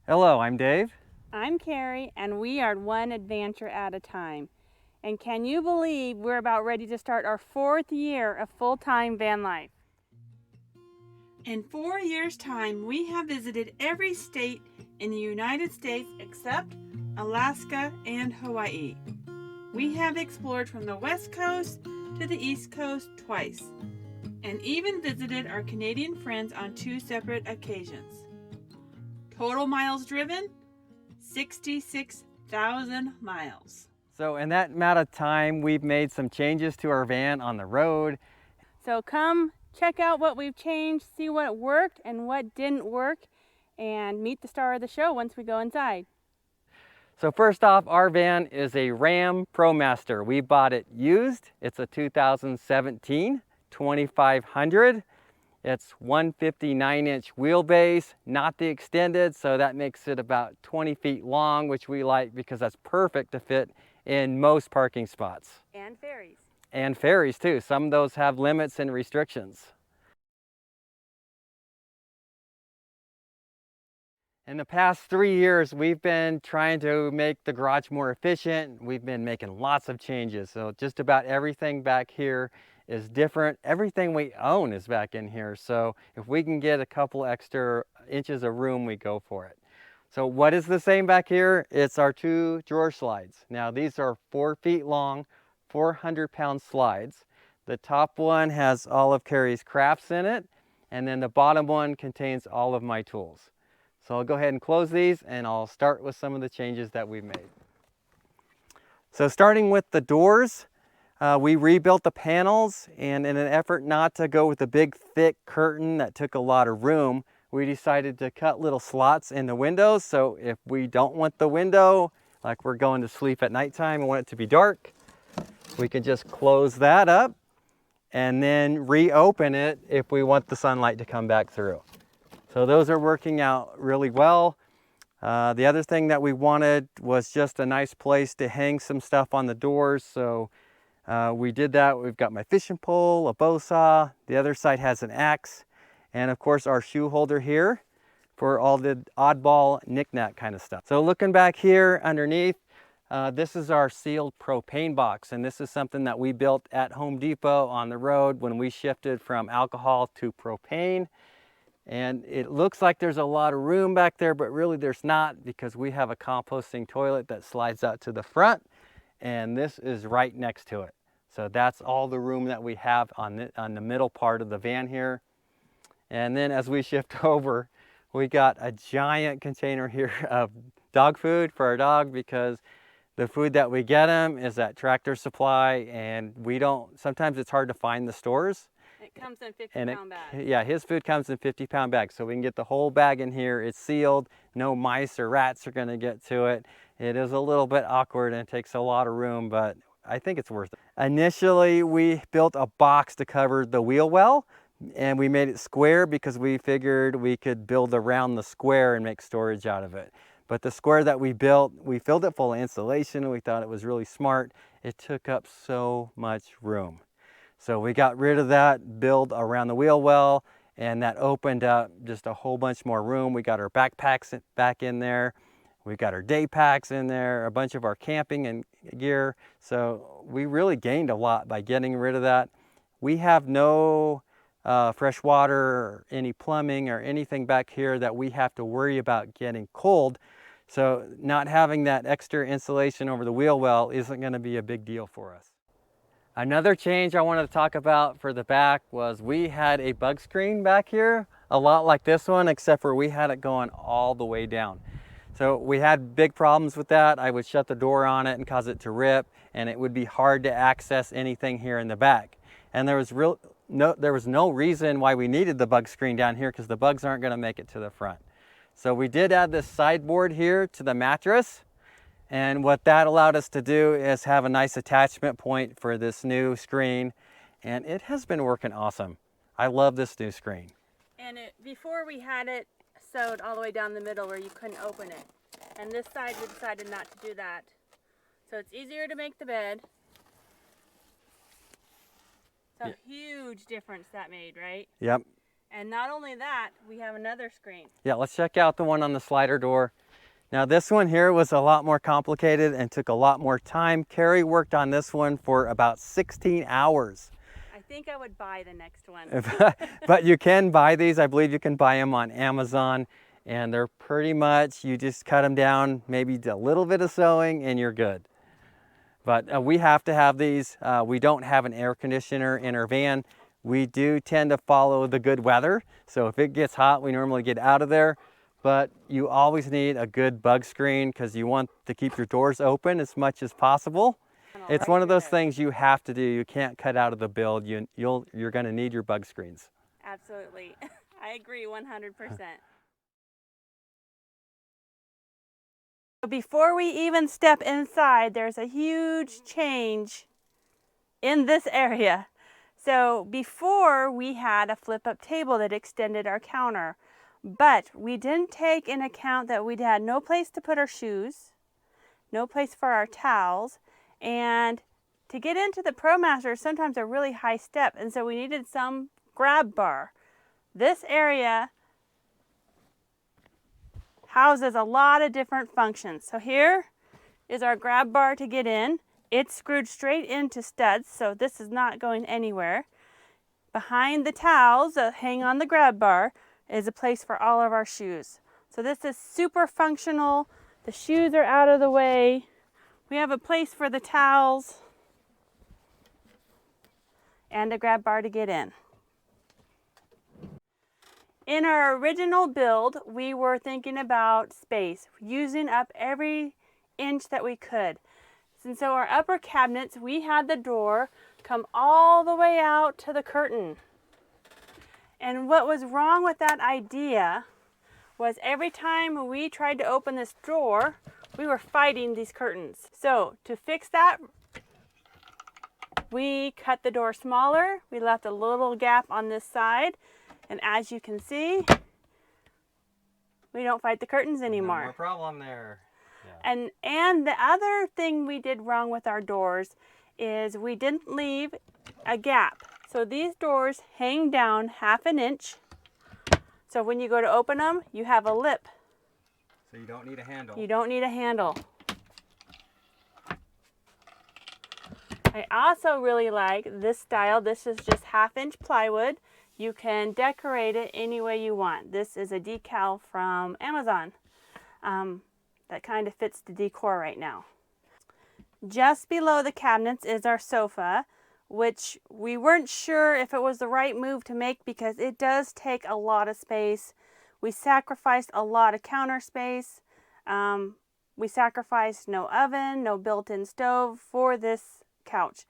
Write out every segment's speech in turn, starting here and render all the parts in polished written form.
Hello, I'm Dave. I'm Carrie, and we are one adventure at a time. And can you believe we're about ready to start our 4th year of full-time van life? In 4 years' time, we have visited every state in the United States except Alaska and Hawaii. We have explored from the West Coast to the East Coast twice, and even visited our Canadian friends on 2 separate occasions. Total miles driven? 66,000 miles. So in that amount of time, we've made some changes to our van on the road. So come check out what we've changed, see what worked and what didn't work, and meet the star of the show once we go inside. So first off, our van is a Ram ProMaster. We bought it used. It's a 2017 2500. It's 159-inch wheelbase, not the extended, so that makes it about 20 feet long, which we like because that's perfect to fit in most parking spots. And ferries. And ferries too. Some of those have limits and restrictions. In the past 3 years, we've been trying to make the garage more efficient. We've been making lots of changes. So just about everything back here is different. Everything we own is back in here. So if we can get a couple extra inches of room, we go for it. So what is the same back here? It's our 2 drawer slides. Now these are 4 feet long, 400-pound slides. The top one has all of Carrie's crafts in it, and then the bottom one contains all of my tools. So I'll go ahead and close these, and I'll start with some of the changes that we've made. So starting with the doors, we rebuilt the panels, and in an effort not to go with a big thick curtain that took a lot of room, we decided to cut little slots in the windows. So if we don't want the window, like we're going to sleep at nighttime and want it to be dark, we can just close that up and then reopen it if we want the sunlight to come back through. So those are working out really well. The other thing that we wanted was just a nice place to hang some stuff on the doors. So we did that. We've got my fishing pole, a bow saw. The other side has an axe. And of course our shoe holder here for all the oddball knick-knack kind of stuff. So looking back here underneath, this is our sealed propane box. And this is something that we built at Home Depot on the road when we shifted from alcohol to propane. And it looks like there's a lot of room back there, but really there's not, because we have a composting toilet that slides out to the front, and this is right next to it. So that's all the room that we have on the middle part of the van here. And then as we shift over, we got a giant container here of dog food for our dog, because the food that we get him is at Tractor Supply, and sometimes it's hard to find the stores. It comes in 50-pound bags. Yeah, his food comes in 50-pound bags, so we can get the whole bag in here. It's sealed. No mice or rats are going to get to it. It is a little bit awkward and it takes a lot of room, but I think it's worth it. Initially, we built a box to cover the wheel well, and we made it square because we figured we could build around the square and make storage out of it. But the square that we built, we filled it full of insulation, and we thought it was really smart. It took up so much room. So we got rid of that, build around the wheel well, and that opened up just a whole bunch more room. We got our backpacks back in there. We got our day packs in there, a bunch of our camping and gear. So we really gained a lot by getting rid of that. We have no fresh water or any plumbing or anything back here that we have to worry about getting cold. So not having that extra insulation over the wheel well isn't going to be a big deal for us. Another change I wanted to talk about for the back was we had a bug screen back here, a lot like this one, except for we had it going all the way down. So we had big problems with that. I would shut the door on it and cause it to rip, and it would be hard to access anything here in the back. And there was no reason why we needed the bug screen down here, because the bugs aren't going to make it to the front. So we did add this sideboard here to the mattress. And what that allowed us to do is have a nice attachment point for this new screen. And it has been working awesome. I love this new screen. And before we had it sewed all the way down the middle where you couldn't open it. And this side we decided not to do that. So it's easier to make the bed. So huge difference that made, right? Yep. And not only that, we have another screen. Yeah, let's check out the one on the slider door. Now this one here was a lot more complicated and took a lot more time. Carrie worked on this one for about 16 hours. I think I would buy the next one. But you can buy these. I believe you can buy them on Amazon, and they're pretty much, you just cut them down, maybe a little bit of sewing and you're good. But we have to have these. We don't have an air conditioner in our van. We do tend to follow the good weather. So if it gets hot, we normally get out of there. But you always need a good bug screen because you want to keep your doors open as much as possible. It's one of those things you have to do. You can't cut out of the build. You're going to need your bug screens. Absolutely. I agree 100%. Before we even step inside, there's a huge change in this area. So before we had a flip-up table that extended our counter, but we didn't take in account that we had no place to put our shoes, no place for our towels, and to get into the ProMaster is sometimes a really high step, and so we needed some grab bar. This area houses a lot of different functions. So here is our grab bar to get in. It's screwed straight into studs, so this is not going anywhere. Behind the towels that hang on the grab bar is a place for all of our shoes. So this is super functional. The shoes are out of the way. We have a place for the towels and a grab bar to get in. In our original build, we were thinking about space, using up every inch that we could. And so our upper cabinets, we had the door come all the way out to the curtain. And what was wrong with that idea was every time we tried to open this door, we were fighting these curtains. So to fix that, we cut the door smaller. We left a little gap on this side. And as you can see, we don't fight the curtains anymore. No more problem there. Yeah. And the other thing we did wrong with our doors is we didn't leave a gap. So these doors hang down 1/2 inch. So when you go to open them, you have a lip. So you don't need a handle. You don't need a handle. I also really like this style. This is just 1/2 inch plywood. You can decorate it any way you want. This is a decal from Amazon that kind of fits the decor right now. Just below the cabinets is our sofa, which we weren't sure if it was the right move to make because it does take a lot of space. We sacrificed a lot of counter space. We sacrificed no oven, no built-in stove for this couch.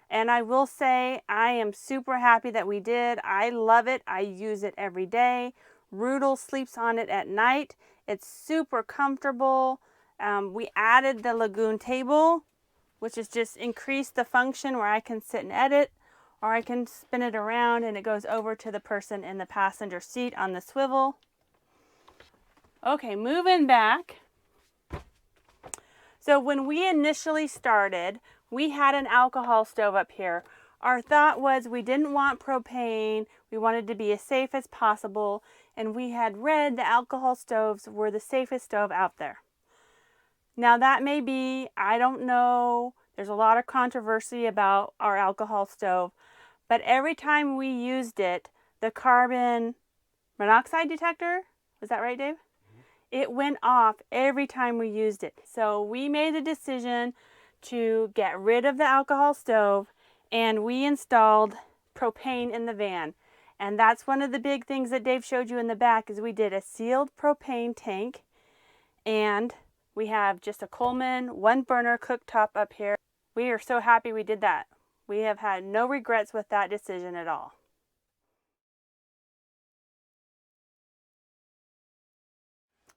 And I will say, I am super happy that we did. I love it. I use it every day. Rudel sleeps on it at night. It's super comfortable. We added the Lagoon table, which has just increased the function where I can sit and edit, or I can spin it around and it goes over to the person in the passenger seat on the swivel. Okay, moving back. So when we initially started, we had an alcohol stove up here. Our thought was we didn't want propane. We wanted to be as safe as possible. And we had read the alcohol stoves were the safest stove out there. Now that may be, I don't know. There's a lot of controversy about our alcohol stove. But every time we used it, the carbon monoxide detector, was that right, Dave? It went off every time we used it. So we made the decision to get rid of the alcohol stove, and we installed propane in the van. And that's one of the big things that Dave showed you in the back is we did a sealed propane tank, and we have just a Coleman 1-burner cooktop up here. We are so happy we did that. We have had no regrets with that decision at all.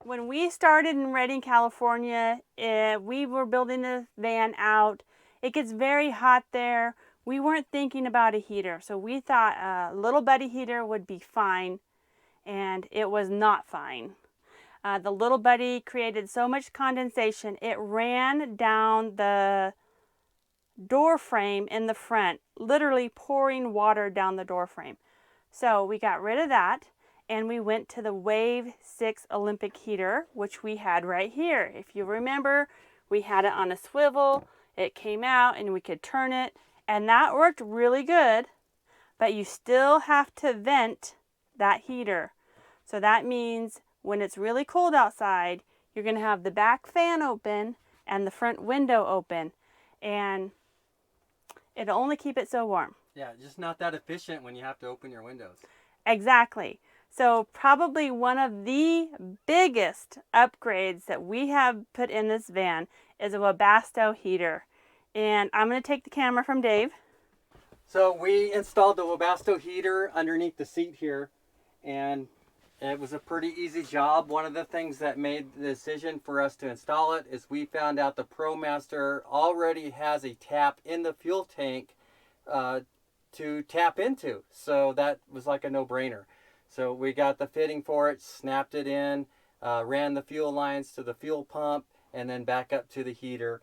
When we started in Redding, California, we were building the van out. It gets very hot there. We weren't thinking about a heater, so we thought a little buddy heater would be fine, and it was not fine. The little buddy created so much condensation, it ran down the door frame in the front, literally pouring water down the door frame. So we got rid of that, and we went to the Wave 6 Olympic heater, which we had right here. If you remember, we had it on a swivel, it came out and we could turn it, and that worked really good, but you still have to vent that heater. So that means when it's really cold outside, you're going to have the back fan open and the front window open, and it'll only keep it so warm. Yeah, just not that efficient when you have to open your windows. Exactly. So probably one of the biggest upgrades that we have put in this van is a Webasto heater. And I'm going to take the camera from Dave. So we installed the Webasto heater underneath the seat here, and it was a pretty easy job. One of the things that made the decision for us to install it is we found out the ProMaster already has a tap in the fuel tank to tap into. So that was like a no-brainer. So we got the fitting for it, snapped it in, ran the fuel lines to the fuel pump, and then back up to the heater.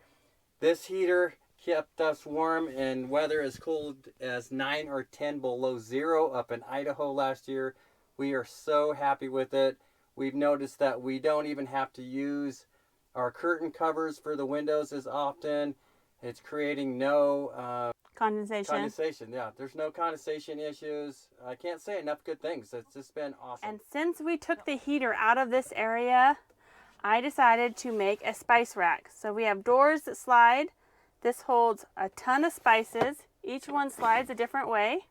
This heater kept us warm in weather as cold as 9 or 10 below zero up in Idaho last year. We are so happy with it. We've noticed that we don't even have to use our curtain covers for the windows as often. It's creating no condensation. Yeah, there's no condensation issues. I can't say enough good things. It's just been awesome. And since we took the heater out of this area, I decided to make a spice rack. So we have doors that slide. This holds a ton of spices. Each one slides a different way.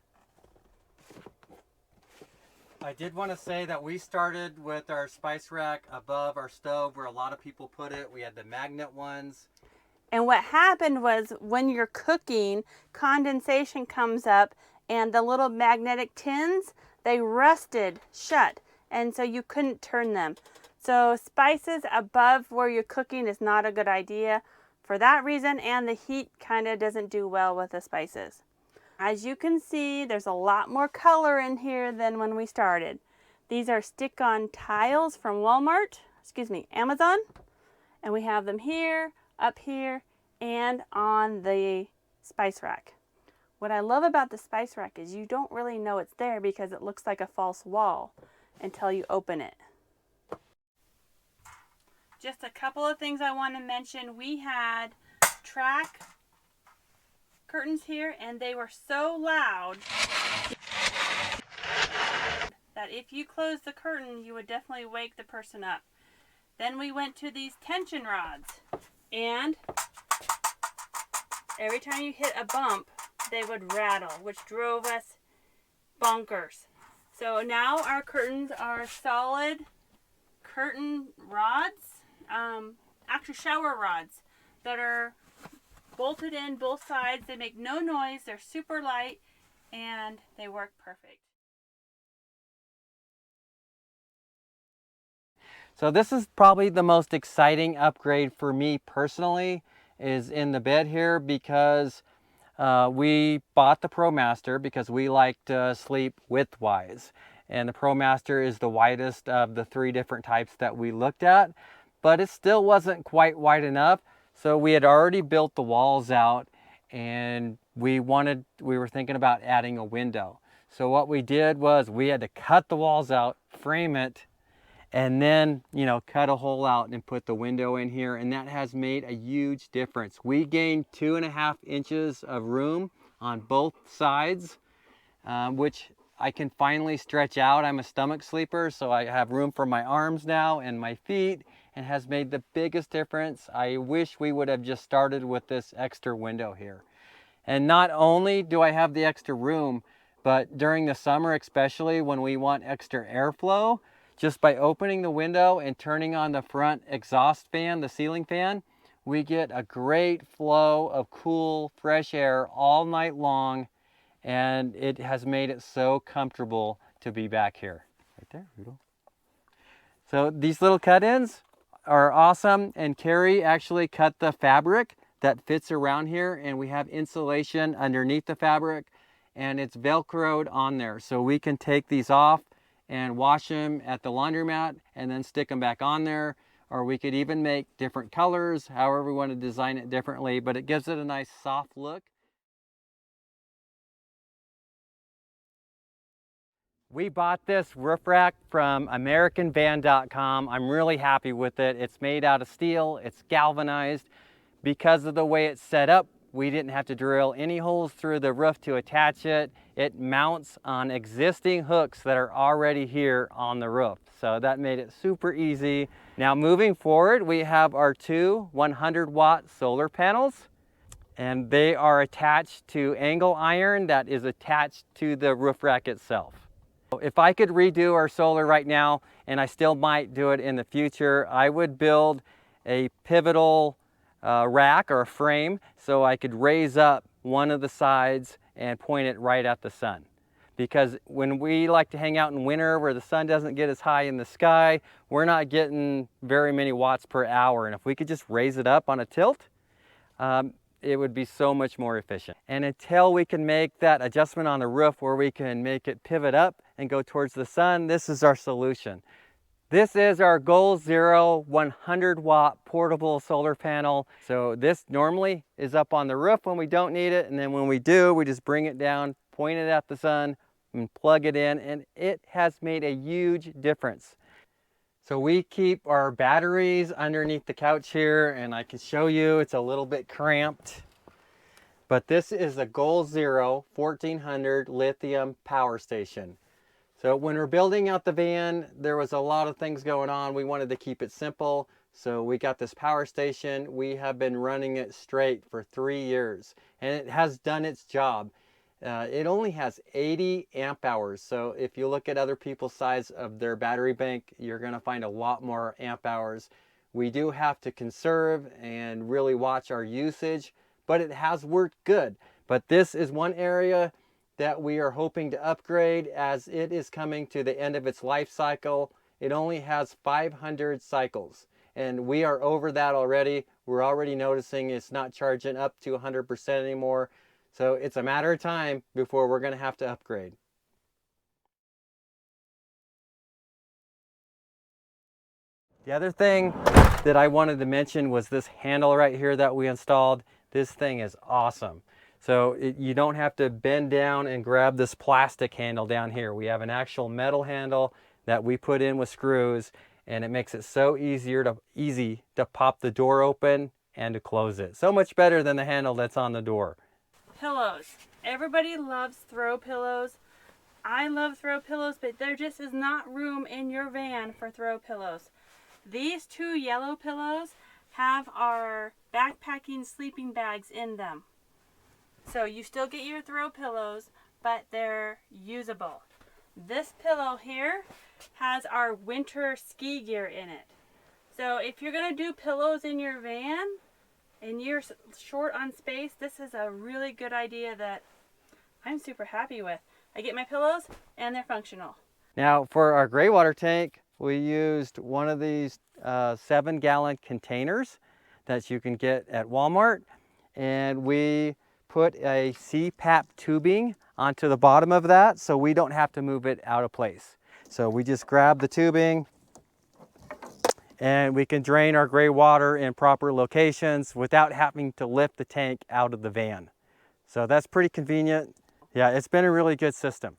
I did want to say that we started with our spice rack above our stove where a lot of people put it. We had the magnet ones. And what happened was when you're cooking, condensation comes up and the little magnetic tins, they rusted shut. And so you couldn't turn them. So spices above where you're cooking is not a good idea for that reason, and the heat kind of doesn't do well with the spices. As you can see, there's a lot more color in here than when we started. These are stick-on tiles from Amazon. And we have them here, up here, and on the spice rack. What I love about the spice rack is you don't really know it's there because it looks like a false wall until you open it. Just a couple of things I want to mention. We had track curtains here, and they were so loud that if you closed the curtain, you would definitely wake the person up. Then we went to these tension rods, and every time you hit a bump, they would rattle, which drove us bonkers. So now our curtains are solid curtain rods, actually shower rods that are bolted in both sides. They make no noise, they're super light, and they work perfect. So this is probably the most exciting upgrade for me personally, is in the bed here, because we bought the ProMaster because we like to sleep widthwise. And the ProMaster is the widest of the 3 different types that we looked at, but it still wasn't quite wide enough. So we had already built the walls out, and we were thinking about adding a window. So what we did was we had to cut the walls out, frame it, and then, cut a hole out and put the window in here, and that has made a huge difference. We gained 2.5 inches of room on both sides, which I can finally stretch out. I'm a stomach sleeper, so I have room for my arms now and my feet, and has made the biggest difference. I wish we would have just started with this extra window here. And not only do I have the extra room, but during the summer, especially when we want extra airflow, just by opening the window and turning on the front exhaust fan, the ceiling fan, we get a great flow of cool, fresh air all night long, and it has made it so comfortable to be back here. Right there, Rudolph. So these little cut-ins are awesome, and Carrie actually cut the fabric that fits around here, and we have insulation underneath the fabric, and it's velcroed on there, so we can take these off and wash them at the laundromat and then stick them back on there. Or we could even make different colors, however we want to design it differently, but it gives it a nice soft look. We bought this roof rack from AmericanVan.com. I'm really happy with it. It's made out of steel, it's galvanized. Because of the way it's set up, we didn't have to drill any holes through the roof to attach it. It mounts on existing hooks that are already here on the roof. So that made it super easy. Now moving forward, we have our two 100-watt solar panels, and they are attached to angle iron that is attached to the roof rack itself. If I could redo our solar right now, and I still might do it in the future, I would build a pivotal rack or a frame so I could raise up one of the sides and point it right at the sun. Because when we like to hang out in winter where the sun doesn't get as high in the sky, we're not getting very many watts per hour. And if we could just raise it up on a tilt, it would be so much more efficient. And until we can make that adjustment on the roof where we can make it pivot up and go towards the sun, this is our solution. This is our Goal Zero 100-watt portable solar panel. So this normally is up on the roof when we don't need it, and then when we do, we just bring it down, point it at the sun, and plug it in, and it has made a huge difference. So we keep our batteries underneath the couch here, and I can show you it's a little bit cramped. But this is a Goal Zero 1400 lithium power station. So when we're building out the van, there was a lot of things going on. We wanted to keep it simple. So we got this power station. We have been running it straight for 3 years, and it has done its job. It only has 80 amp hours. So if you look at other people's size of their battery bank, you're gonna find a lot more amp hours. We do have to conserve and really watch our usage, but it has worked good. But this is one area that we are hoping to upgrade as it is coming to the end of its life cycle. It only has 500 cycles, and we are over that already. We're already noticing it's not charging up to 100% anymore. So it's a matter of time before we're going to have to upgrade. The other thing that I wanted to mention was this handle right here that we installed. This thing is awesome. So you don't have to bend down and grab this plastic handle down here. We have an actual metal handle that we put in with screws, and it makes it so easy to pop the door open and to close it. So much better than the handle that's on the door. Pillows. Everybody loves throw pillows. I love throw pillows, but there just is not room in your van for throw pillows. These two yellow pillows have our backpacking sleeping bags in them. So you still get your throw pillows, but they're usable. This pillow here has our winter ski gear in it. So if you're gonna do pillows in your van and you're short on space, this is a really good idea that I'm super happy with. I get my pillows and they're functional. Now for our gray water tank, we used one of these 7-gallon containers that you can get at Walmart, and we put a CPAP tubing onto the bottom of that so we don't have to move it out of place. So we just grab the tubing and we can drain our gray water in proper locations without having to lift the tank out of the van. So that's pretty convenient. Yeah, it's been a really good system.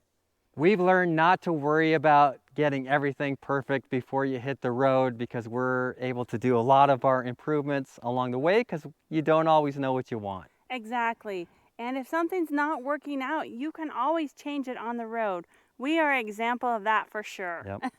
We've learned not to worry about getting everything perfect before you hit the road, because we're able to do a lot of our improvements along the way because you don't always know what you want. Exactly. And if something's not working out, you can always change it on the road. We are an example of that for sure. Yep.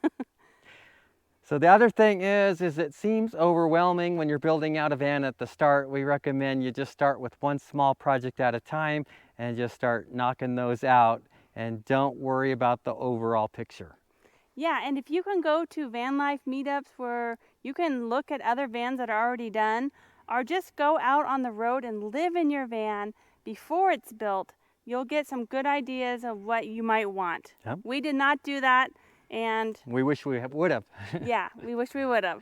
So the other thing is it seems overwhelming when you're building out a van at the start. We recommend you just start with one small project at a time and just start knocking those out, and don't worry about the overall picture. Yeah, and if you can go to van life meetups where you can look at other vans that are already done, or just go out on the road and live in your van before it's built, you'll get some good ideas of what you might want. Yep. We did not do that, and we wish we would have. yeah, we wish we would have.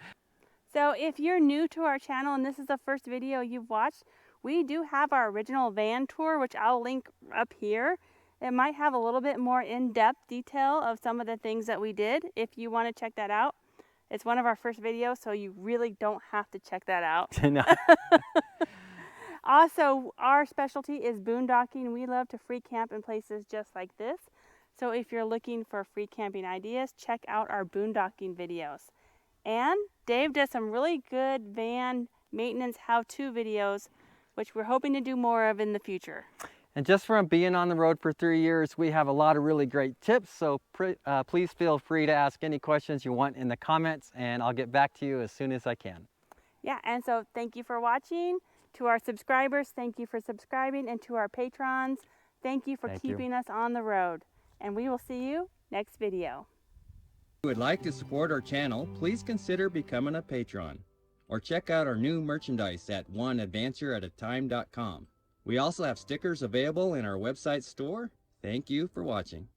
So if you're new to our channel and this is the first video you've watched, we do have our original van tour, which I'll link up here. It might have a little bit more in-depth detail of some of the things that we did if you want to check that out. It's one of our first videos, so you really don't have to check that out. No. Also, our specialty is boondocking. We love to free camp in places just like this. So if you're looking for free camping ideas, check out our boondocking videos. And Dave does some really good van maintenance how-to videos, which we're hoping to do more of in the future. And just from being on the road for 3 years, we have a lot of really great tips. So please feel free to ask any questions you want in the comments, and I'll get back to you as soon as I can. Yeah, and so thank you for watching. To our subscribers, thank you for subscribing. And to our patrons, thank you for keeping us on the road. And we will see you next video. If you would like to support our channel, please consider becoming a patron. Or check out our new merchandise at oneadvantureatatime.com. We also have stickers available in our website store. Thank you for watching.